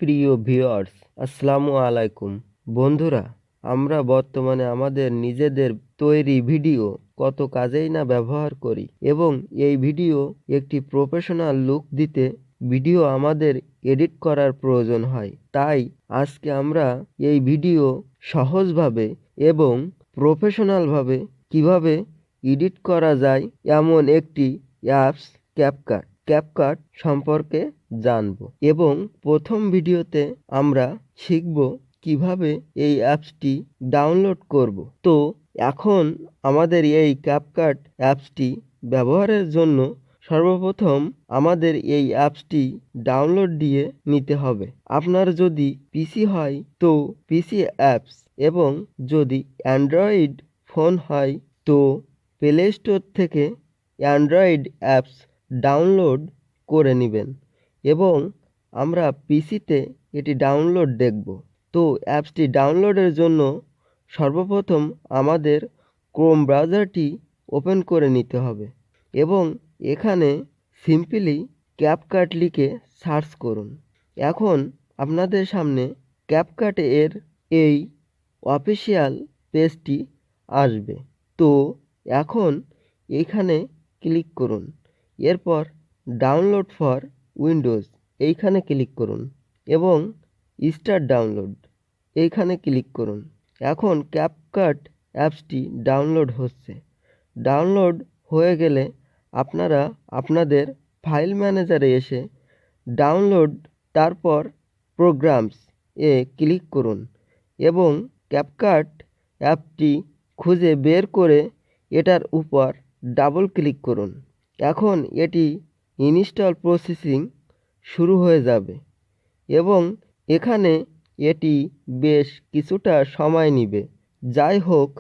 প্রিয় ভিউয়ার্স, আসসালামু আলাইকুম। বন্ধুরা, আমরা বর্তমানে আমাদের নিজেদের তৈরি ভিডিও কত কাজেই না ব্যবহার করি এবং এই ভিডিও একটি প্রফেশনাল লুক দিতে ভিডিও আমাদের এডিট করার প্রয়োজন হয়। তাই আজকে আমরা এই ভিডিও সহজভাবে এবং প্রফেশনালভাবে কিভাবে এডিট করা যায় এমন একটি অ্যাপস ক্যাপকাট সম্পর্কে জানব এবং প্রথম ভিডিওতে আমরা শিখব কিভাবে এই অ্যাপসটি ডাউনলোড করব। তো এখন আমাদের এই ক্যাপকাট অ্যাপসটি ব্যবহারের জন্য সর্বপ্রথম আমাদের এই অ্যাপসটি ডাউনলোড দিয়ে নিতে হবে। আপনার যদি পিসি হয় তো পিসি অ্যাপস এবং যদি অ্যান্ড্রয়েড ফোন হয় তো প্লে স্টোর থেকে অ্যান্ড্রয়েড অ্যাপস ডাউনলোড করে নেবেন এবং আমরা পিসিতে এটি ডাউনলোড দেখব। তো অ্যাপসটি ডাউনলোডের জন্য সর্বপ্রথম আমাদের ক্রোম ব্রাউজারটি ওপেন করে নিতে হবে এবং এখানে সিম্পলি ক্যাপকাট লিখে সার্চ করুন। এখন আপনাদের সামনে ক্যাপকাট এর এই অফিসিয়াল পেজটি আসবে। তো এখন এইখানে ক্লিক করুন। এরপর ডাউনলোড ফর উইন্ডোজ এইখানে ক্লিক করুন এবং স্টার্ট ডাউনলোড এইখানে ক্লিক করুন। এখন ক্যাপকাট অ্যাপসটি ডাউনলোড হচ্ছে। ডাউনলোড হয়ে গেলে আপনারা আপনাদের ফাইল ম্যানেজারে এসে ডাউনলোড তারপর প্রোগ্রামস এ ক্লিক করুন এবং ক্যাপকাট অ্যাপটি খুঁজে বের করে এটার উপর ডাবল ক্লিক করুন। এখন এটি ইনস্টল প্রসেসিং শুরু হয়ে যাবে এবং এখানে এটি বেশ কিছুটা সময় নেবে। যাই হোক,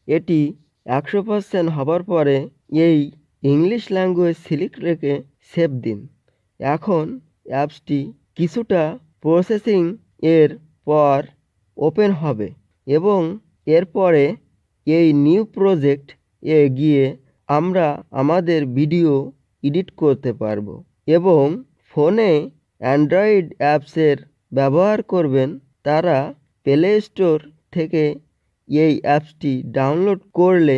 এটি 100% হবার পরে এই ইংলিশ ল্যাঙ্গুয়েজ সিলেক্ট রেখে সেভ দিন। এখন অ্যাপসটি কিছুটা প্রসেসিং এর পর ওপেন হবে এবং এরপরে এই নিউ প্রজেক্ট এ গিয়ে আমরা আমাদের ভিডিও এডিট করতে পারবো এবং ফোনে অ্যান্ড্রয়েড অ্যাপসের ব্যবহার করবেন তারা প্লে স্টোর থেকে এই অ্যাপসটি ডাউনলোড করলে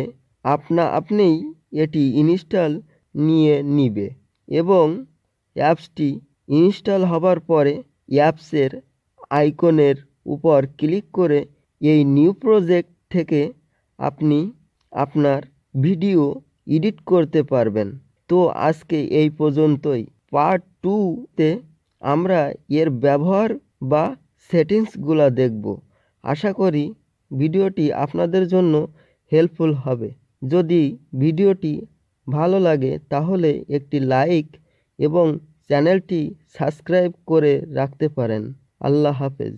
আপনিই এটি ইনস্টল নিয়ে নিবে এবং অ্যাপসটি ইনস্টল হবার পরে অ্যাপসের আইকনের উপর ক্লিক করে এই নিউ প্রজেক্ট থেকে আপনি আপনার ভিডিও এডিট করতে পারবেন। তো আজকে এই পর্যন্তই। পার্ট 2তে আমরা এর ব্যবহার বা সেটিংসগুলো দেখব। আশা করি ভিডিওটি আপনাদের জন্য হেল্পফুল হবে। যদি ভিডিওটি ভালো লাগে তাহলে একটি লাইক এবং চ্যানেলটি সাবস্ক্রাইব করে রাখতে পারেন। আল্লাহ হাফেজ।